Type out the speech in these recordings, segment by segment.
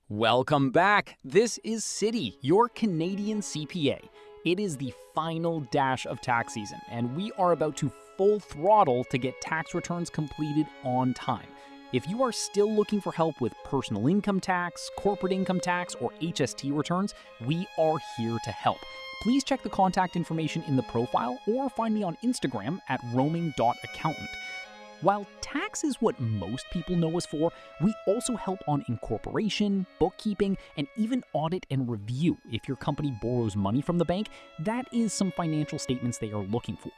Welcome back. This is City, your Canadian CPA. It is the final dash of tax season, and we are about to full throttle to get tax returns completed on time. If you are still looking for help with personal income tax, corporate income tax, or HST returns, we are here to help. Please check the contact information in the profile or find me on Instagram at roaming.accountant. While tax is what most people know us for, we also help on incorporation, bookkeeping, and even audit and review. If your company borrows money from the bank, that is some financial statements they are looking for.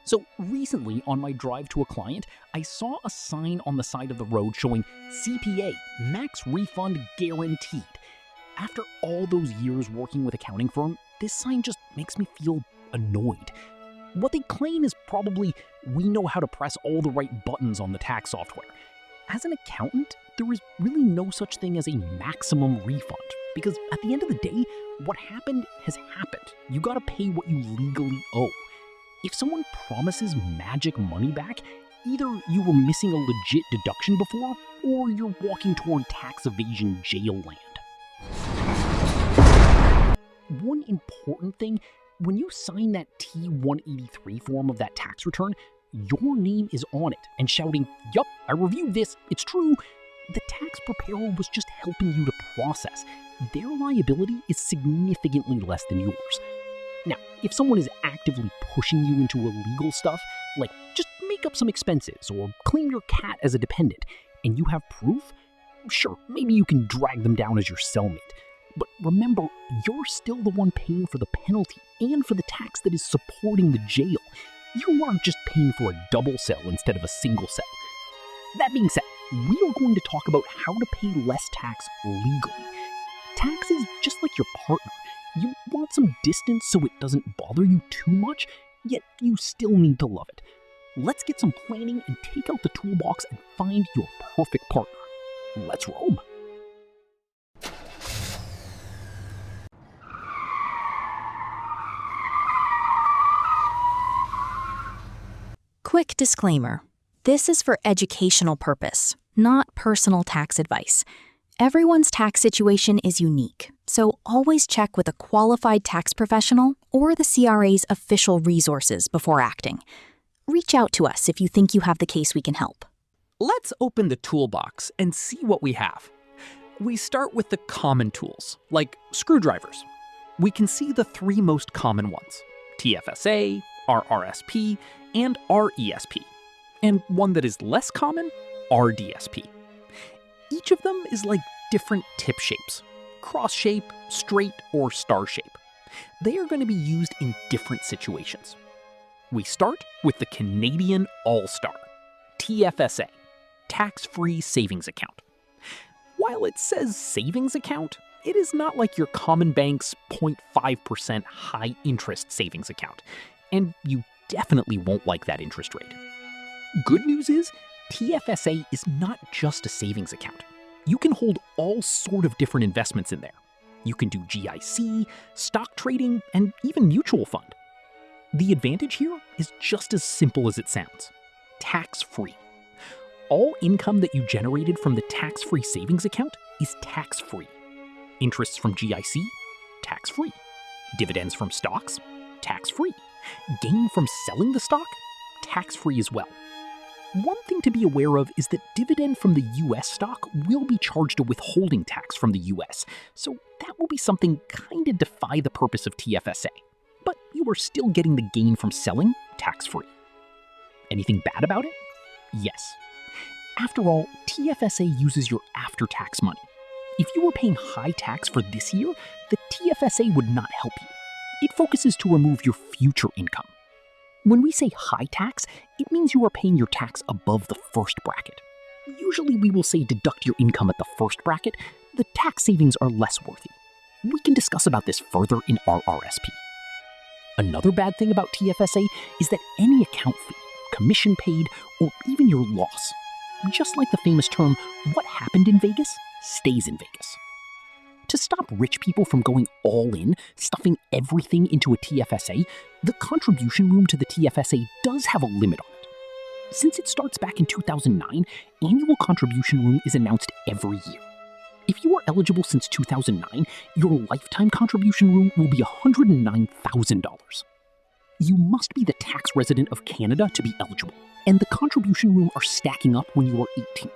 So recently, on my drive to a client, I saw a sign on the side of the road showing CPA, Max Refund Guaranteed. After all those years working with accounting firm, this sign just makes me feel annoyed. What they claim is probably, we know how to press all the right buttons on the tax software. As an accountant, there is really no such thing as a maximum refund, because at the end of the day, what happened has happened. You gotta pay what you legally owe. If someone promises magic money back, either you were missing a legit deduction before, or you're walking toward tax evasion jail land. One important thing, when you sign that T-183 form of that tax return, your name is on it and shouting, "Yup, I reviewed this, it's true." The tax preparer was just helping you to process. Their liability is significantly less than yours. Now, if someone is actively pushing you into illegal stuff, like just make up some expenses or claim your cat as a dependent, and you have proof, sure, maybe you can drag them down as your cellmate. But remember, you're still the one paying for the penalty and for the tax that is supporting the jail. You aren't just paying for a double cell instead of a single cell. That being said, we are going to talk about how to pay less tax legally. Tax is just like your partner. You want some distance so it doesn't bother you too much, yet you still need to love it. Let's get some planning and take out the toolbox and find your perfect partner. Let's roam. Quick disclaimer. This is for educational purpose, not personal tax advice. Everyone's tax situation is unique, so always check with a qualified tax professional or the CRA's official resources before acting. Reach out to us if you think you have the case we can help. Let's open the toolbox and see what we have. We start with the common tools, like screwdrivers. We can see the three most common ones: TFSA, RRSP, and RESP. And one that is less common, RDSP. Each of them is like different tip shapes: cross shape, straight, or star shape. They are going to be used in different situations. We start with the Canadian All-Star, TFSA, Tax-Free Savings Account. While it says savings account, it is not like your common bank's 0.5% high-interest savings account, and you definitely won't like that interest rate. Good news is, TFSA is not just a savings account. You can hold all sort of different investments in there. You can do GIC, stock trading, and even mutual fund. The advantage here is just as simple as it sounds: tax-free. All income that you generated from the tax-free savings account is tax-free. Interests from GIC? Tax-free. Dividends from stocks? Tax-free. Gain from selling the stock? Tax-free as well. One thing to be aware of is that dividend from the US stock will be charged a withholding tax from the US, so that will be something kinda defy the purpose of TFSA. But you are still getting the gain from selling tax-free. Anything bad about it? Yes. After all, TFSA uses your after-tax money. If you were paying high tax for this year, the TFSA would not help you. It focuses to remove your future income. When we say high tax, it means you are paying your tax above the first bracket. Usually we will say deduct your income at the first bracket. The tax savings are less worthy. We can discuss about this further in RRSP. Another bad thing about TFSA is that any account fee, commission paid, or even your loss, just like the famous term, "what happened in Vegas stays in Vegas." To stop rich people from going all in, stuffing everything into a TFSA, the contribution room to the TFSA does have a limit on it. Since it starts back in 2009, annual contribution room is announced every year. If you are eligible since 2009, your lifetime contribution room will be $109,000. You must be the tax resident of Canada to be eligible, and the contribution room are stacking up when you are 18.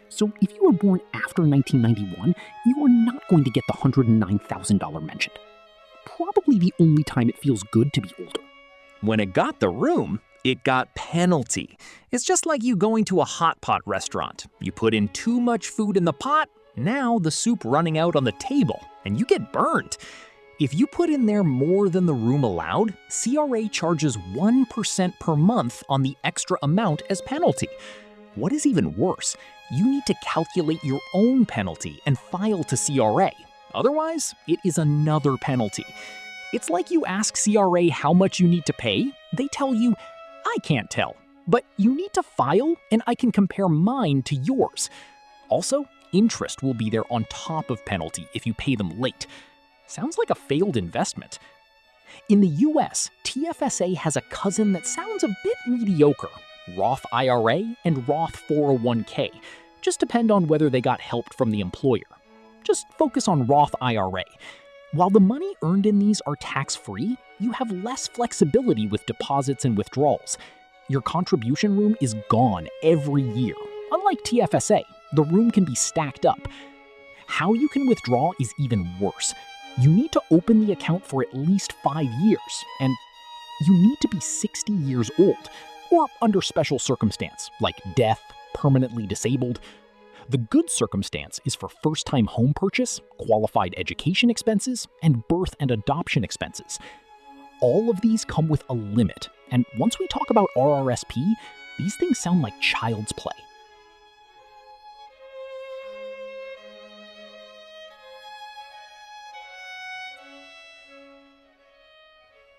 So if you were born after 1991, you are not going to get the $109,000 mentioned. Probably the only time it feels good to be older. When it got the room, it got penalty. It's just like you going to a hot pot restaurant. You put in too much food in the pot, now the soup running out on the table, and you get burned. If you put in there more than the room allowed, CRA charges 1% per month on the extra amount as penalty. What is even worse, you need to calculate your own penalty and file to CRA. Otherwise, it is another penalty. It's like you ask CRA how much you need to pay, they tell you, I can't tell, but you need to file and I can compare mine to yours. Also, interest will be there on top of penalty if you pay them late. Sounds like a failed investment. In the US, TFSA has a cousin that sounds a bit mediocre, Roth IRA and Roth 401k. Just depend on whether they got help from the employer. Just focus on Roth IRA. While the money earned in these are tax-free, you have less flexibility with deposits and withdrawals. Your contribution room is gone every year. Unlike TFSA, the room can be stacked up. How you can withdraw is even worse. You need to open the account for at least 5 years, and you need to be 60 years old, or under special circumstance, like death, permanently disabled. The good circumstance is for first-time home purchase, qualified education expenses, and birth and adoption expenses. All of these come with a limit, and once we talk about RRSP, these things sound like child's play.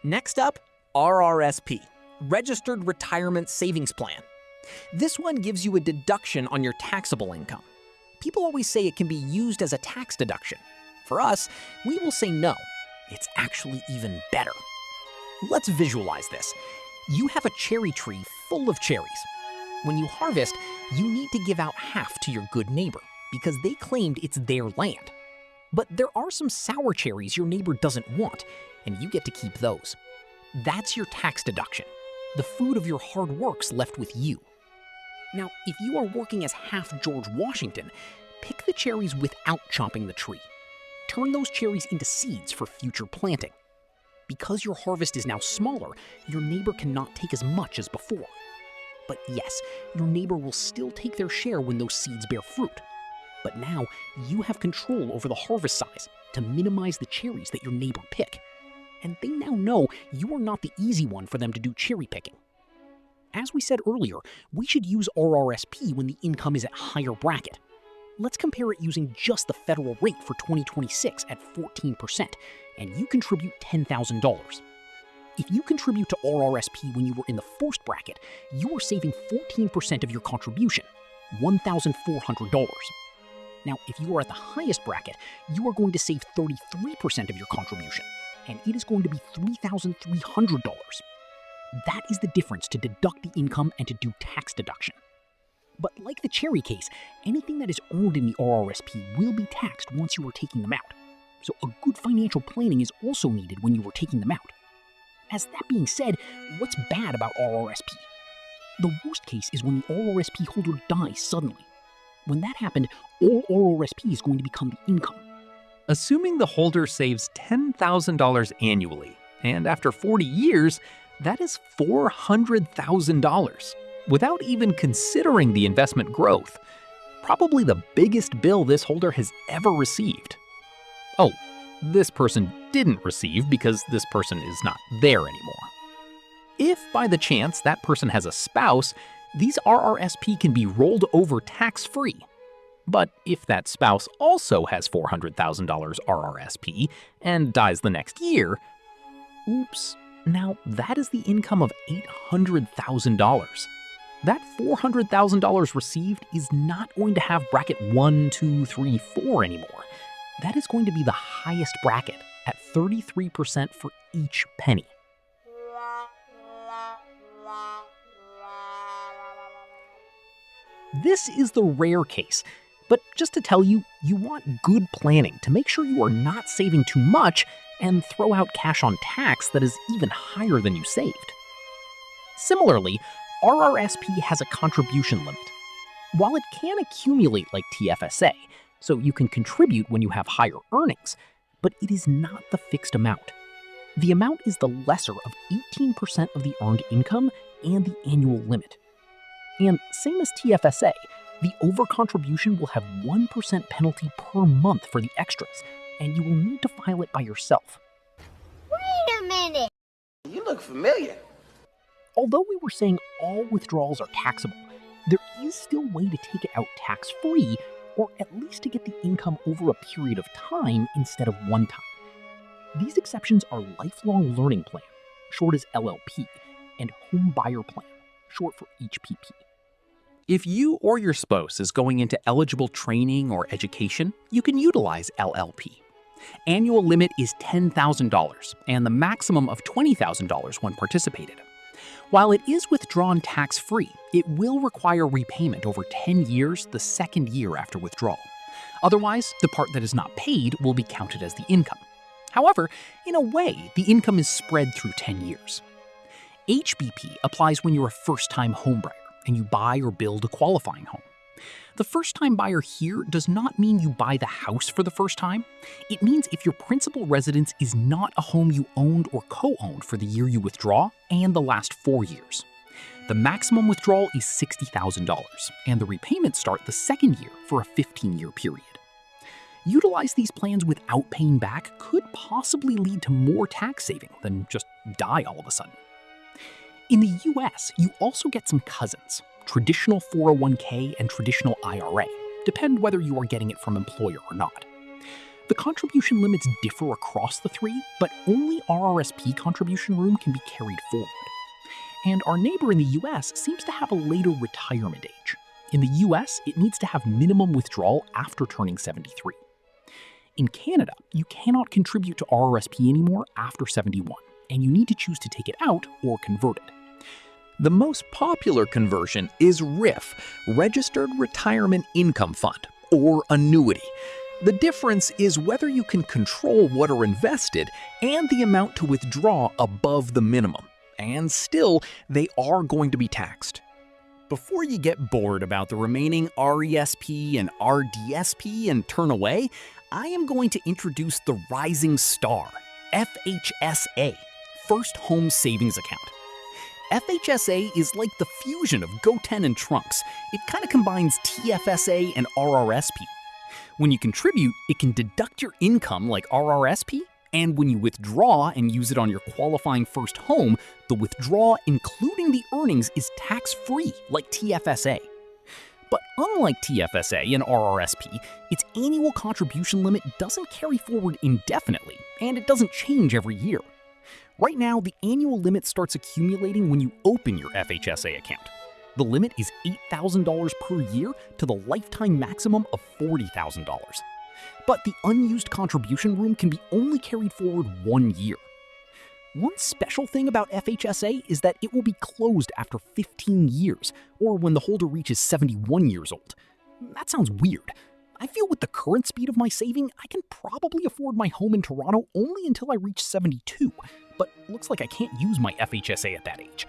Next up, RRSP, Registered Retirement Savings Plan. This one gives you a deduction on your taxable income. People always say it can be used as a tax deduction. For us, we will say no. It's actually even better. Let's visualize this. You have a cherry tree full of cherries. When you harvest, you need to give out half to your good neighbor because they claimed it's their land. But there are some sour cherries your neighbor doesn't want, and you get to keep those. That's your tax deduction. The food of your hard work's left with you. Now, if you are working as half George Washington, pick the cherries without chopping the tree. Turn those cherries into seeds for future planting. Because your harvest is now smaller, your neighbor cannot take as much as before. But yes, your neighbor will still take their share when those seeds bear fruit. But now, you have control over the harvest size to minimize the cherries that your neighbor pick. And they now know you are not the easy one for them to do cherry picking. As we said earlier, we should use RRSP when the income is at higher bracket. Let's compare it using just the federal rate for 2026 at 14%, and you contribute $10,000. If you contribute to RRSP when you were in the first bracket, you are saving 14% of your contribution, $1,400. Now, if you are at the highest bracket, you are going to save 33% of your contribution, and it is going to be $3,300. That is the difference to deduct the income and to do tax deduction. But like the cherry case, anything that is earned in the RRSP will be taxed once you are taking them out. So a good financial planning is also needed when you are taking them out. As that being said, what's bad about RRSP? The worst case is when the RRSP holder dies suddenly. When that happened, all RRSP is going to become the income. Assuming the holder saves $10,000 annually, and after 40 years, that is $400,000, without even considering the investment growth. Probably the biggest bill this holder has ever received. Oh, this person didn't receive because this person is not there anymore. If by the chance that person has a spouse, these RRSP can be rolled over tax-free. But if that spouse also has $400,000 RRSP and dies the next year, oops, now that is the income of $800,000. That $400,000 received is not going to have bracket 1, 2, 3, 4 anymore. That is going to be the highest bracket at 33% for each penny. This is the rare case, but just to tell you, you want good planning to make sure you are not saving too much and throw out cash on tax that is even higher than you saved. Similarly, RRSP has a contribution limit. While it can accumulate like TFSA, so you can contribute when you have higher earnings, but it is not the fixed amount. The amount is the lesser of 18% of the earned income and the annual limit. And same as TFSA, the overcontribution will have 1% penalty per month for the extras, and you will need to file it by yourself. Wait a minute! You look familiar. Although we were saying all withdrawals are taxable, there is still a way to take it out tax-free, or at least to get the income over a period of time instead of one time. These exceptions are Lifelong Learning Plan, short as LLP, and Home Buyer Plan, short for HPP. If you or your spouse is going into eligible training or education, you can utilize LLP. Annual limit is $10,000 and the maximum of $20,000 when participated. While it is withdrawn tax-free, it will require repayment over 10 years the second year after withdrawal. Otherwise, the part that is not paid will be counted as the income. However, in a way, the income is spread through 10 years. HBP applies when you're a first-time homebuyer and you buy or build a qualifying home. The first-time buyer here does not mean you buy the house for the first time. It means if your principal residence is not a home you owned or co-owned for the year you withdraw and the last 4 years. The maximum withdrawal is $60,000, and the repayments start the second year for a 15-year period. Utilize these plans without paying back could possibly lead to more tax saving than just die all of a sudden. In the US, you also get some cousins, traditional 401k and traditional IRA, depend whether you are getting it from employer or not. The contribution limits differ across the three, but only RRSP contribution room can be carried forward. And our neighbor in the US seems to have a later retirement age. In the US, it needs to have minimum withdrawal after turning 73. In Canada, you cannot contribute to RRSP anymore after 71, and you need to choose to take it out or convert it. The most popular conversion is RIF, Registered Retirement Income Fund, or annuity. The difference is whether you can control what are invested and the amount to withdraw above the minimum. And still, they are going to be taxed. Before you get bored about the remaining RESP and RDSP and turn away, I am going to introduce the rising star, FHSA, First Home Savings Account. FHSA is like the fusion of GoTen and Trunks. It kind of combines TFSA and RRSP. When you contribute, it can deduct your income like RRSP, and when you withdraw and use it on your qualifying first home, the withdrawal, including the earnings, is tax-free like TFSA. But unlike TFSA and RRSP, its annual contribution limit doesn't carry forward indefinitely, and it doesn't change every year. Right now, the annual limit starts accumulating when you open your FHSA account. The limit is $8,000 per year to the lifetime maximum of $40,000. But the unused contribution room can be only carried forward 1 year. One special thing about FHSA is that it will be closed after 15 years, or when the holder reaches 71 years old. That sounds weird. I feel with the current speed of my saving, I can probably afford my home in Toronto only until I reach 72, but looks like I can't use my FHSA at that age.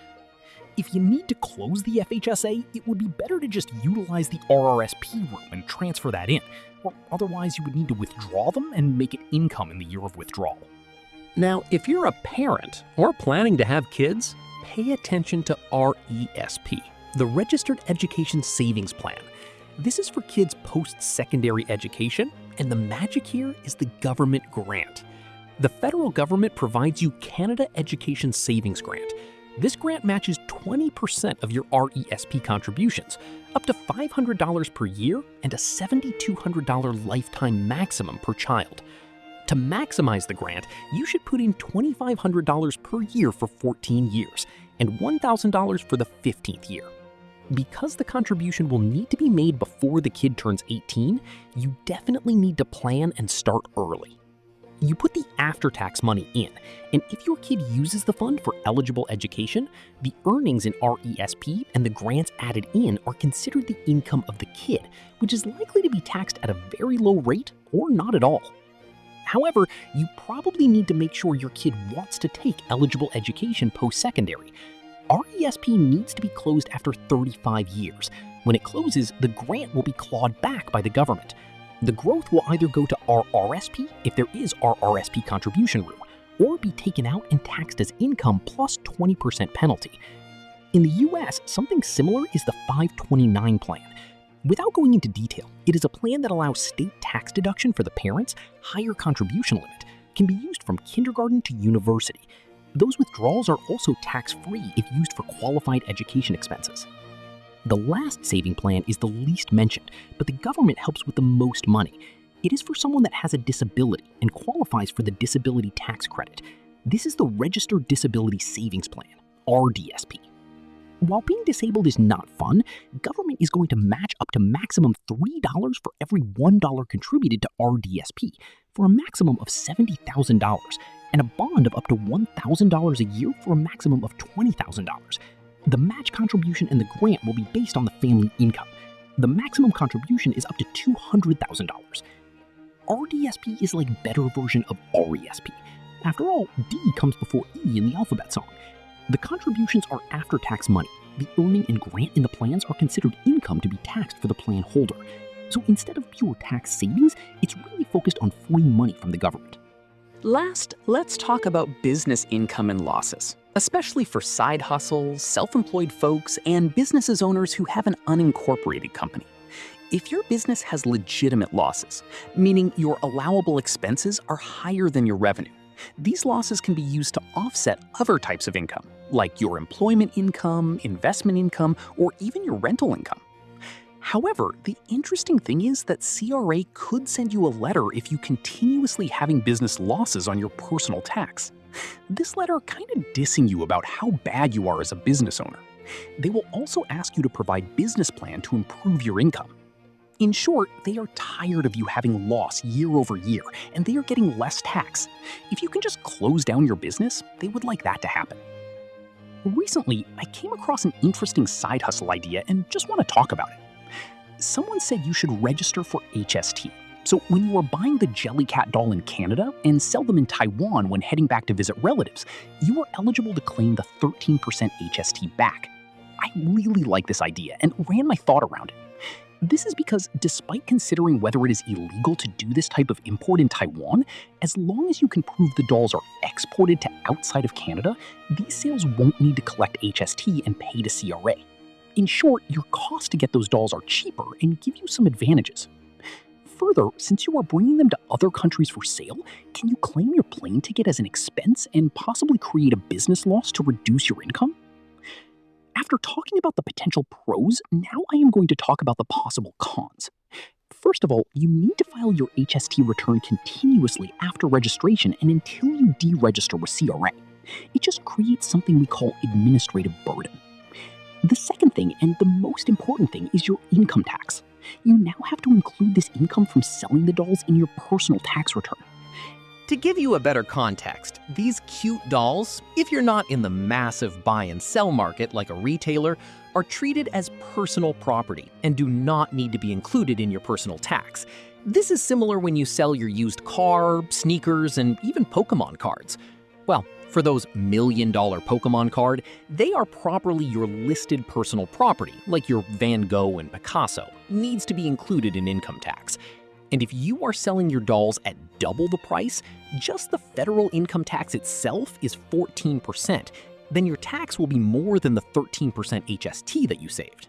If you need to close the FHSA, it would be better to just utilize the RRSP room and transfer that in, or otherwise you would need to withdraw them and make it income in the year of withdrawal. Now, if you're a parent or planning to have kids, pay attention to RESP, the Registered Education Savings Plan. This is for kids post-secondary education, and the magic here is the government grant. The federal government provides you Canada Education Savings Grant. This grant matches 20% of your RESP contributions, up to $500 per year and a $7,200 lifetime maximum per child. To maximize the grant, you should put in $2,500 per year for 14 years and $1,000 for the 15th year. Because the contribution will need to be made before the kid turns 18, you definitely need to plan and start early. You put the after-tax money in, and if your kid uses the fund for eligible education, the earnings in RESP and the grants added in are considered the income of the kid, which is likely to be taxed at a very low rate or not at all. However, you probably need to make sure your kid wants to take eligible education post-secondary. RESP needs to be closed after 35 years. When it closes, the grant will be clawed back by the government. The growth will either go to RRSP if there is RRSP contribution room, or be taken out and taxed as income plus 20% penalty. In the US, something similar is the 529 plan. Without going into detail, it is a plan that allows state tax deduction for the parents, higher contribution limit, can be used from kindergarten to university. Those withdrawals are also tax-free if used for qualified education expenses. The last saving plan is the least mentioned, but the government helps with the most money. It is for someone that has a disability and qualifies for the disability tax credit. This is the Registered Disability Savings Plan, RDSP. While being disabled is not fun, government is going to match up to maximum $3 for every $1 contributed to RDSP, for a maximum of $70,000, and a bond of up to $1,000 a year for a maximum of $20,000. The match contribution and the grant will be based on the family income. The maximum contribution is up to $200,000. RDSP is like better version of RESP. After all, D comes before E in the alphabet song. The contributions are after-tax money. The earning and grant in the plans are considered income to be taxed for the plan holder. So instead of pure tax savings, it's really focused on free money from the government. Last, let's talk about business income and losses, especially for side hustles, self-employed folks, and businesses owners who have an unincorporated company. If your business has legitimate losses, meaning your allowable expenses are higher than your revenue, these losses can be used to offset other types of income, like your employment income, investment income, or even your rental income. However, the interesting thing is that CRA could send you a letter if you continuously having business losses on your personal tax. This letter kind of dissing you about how bad you are as a business owner. They will also ask you to provide business plan to improve your income. In short, they are tired of you having loss year over year, and they are getting less tax. If you can just close down your business, they would like that to happen. Recently, I came across an interesting side hustle idea and just want to talk about it. Someone said you should register for HST. So when you are buying the Jellycat doll in Canada and sell them in Taiwan when heading back to visit relatives, you are eligible to claim the 13% HST back. I really like this idea and ran my thought around it. This is because despite considering whether it is illegal to do this type of import in Taiwan, as long as you can prove the dolls are exported to outside of Canada, these sales won't need to collect HST and pay to CRA. In short, your costs to get those dolls are cheaper and give you some advantages. Further, since you are bringing them to other countries for sale, can you claim your plane ticket as an expense and possibly create a business loss to reduce your income? After talking about the potential pros, now I am going to talk about the possible cons. First of all, you need to file your HST return continuously after registration and until you deregister with CRA. It just creates something we call administrative burden. The second thing, and the most important thing, is your income tax. You now have to include this income from selling the dolls in your personal tax return. To give you a better context, these cute dolls, if you're not in the massive buy and sell market like a retailer, are treated as personal property and do not need to be included in your personal tax. This is similar when you sell your used car, sneakers, and even Pokemon cards. Well, for those $1 million Pokemon card, they are properly your listed personal property, like your Van Gogh and Picasso, needs to be included in income tax. And if you are selling your dolls at double the price, just the federal income tax itself is 14%, then your tax will be more than the 13% HST that you saved.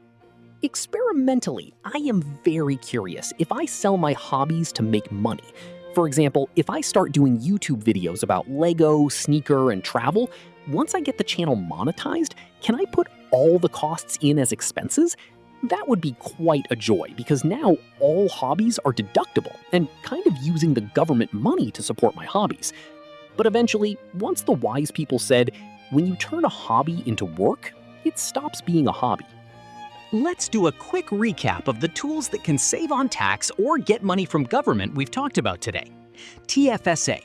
Experimentally, I am very curious if I sell my hobbies to make money. For example, if I start doing YouTube videos about Lego, sneaker, and travel, once I get the channel monetized, can I put all the costs in as expenses? That would be quite a joy because now all hobbies are deductible and kind of using the government money to support my hobbies. But eventually, once the wise people said, when you turn a hobby into work, it stops being a hobby. Let's do a quick recap of the tools that can save on tax or get money from government we've talked about today. TFSA,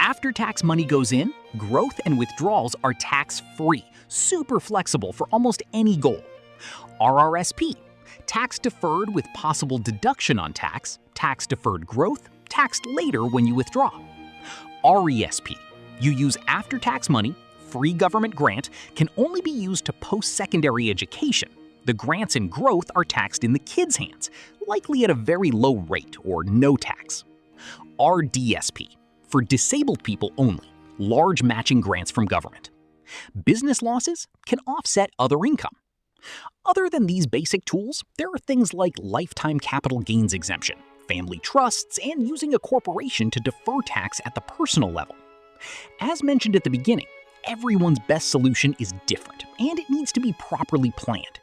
After tax money goes in, growth and withdrawals are tax-free, super flexible for almost any goal. RRSP, tax deferred with possible deduction on tax, tax deferred growth, taxed later when you withdraw. RESP, you use after-tax money, free government grant, can only be used to post-secondary education. The grants and growth are taxed in the kid's hands, likely at a very low rate or no tax. RDSP, for disabled people only, large matching grants from government. Business losses can offset other income. Other than these basic tools, there are things like lifetime capital gains exemption, family trusts, and using a corporation to defer tax at the personal level. As mentioned at the beginning, everyone's best solution is different, and it needs to be properly planned.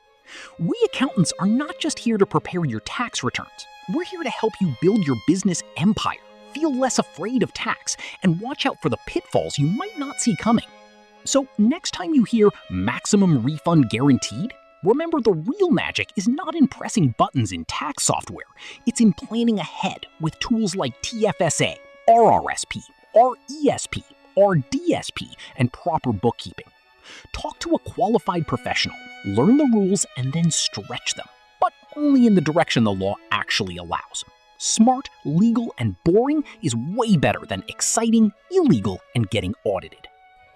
We accountants are not just here to prepare your tax returns. We're here to help you build your business empire, feel less afraid of tax, and watch out for the pitfalls you might not see coming. So next time you hear maximum refund guaranteed, remember the real magic is not in pressing buttons in tax software. It's in planning ahead with tools like TFSA, RRSP, RESP, RDSP, and proper bookkeeping. Talk to a qualified professional, learn the rules, and then stretch them, but only in the direction the law actually allows. Smart, legal, and boring is way better than exciting, illegal, and getting audited.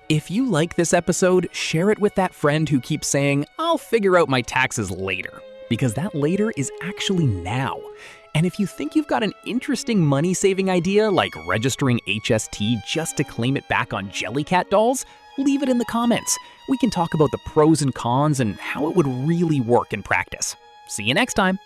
If you like this episode, share it with that friend who keeps saying, "I'll figure out my taxes later," because that later is actually now. And if you think you've got an interesting money-saving idea like registering HST just to claim it back on Jellycat dolls, leave it in the comments. We can talk about the pros and cons and how it would really work in practice. See you next time.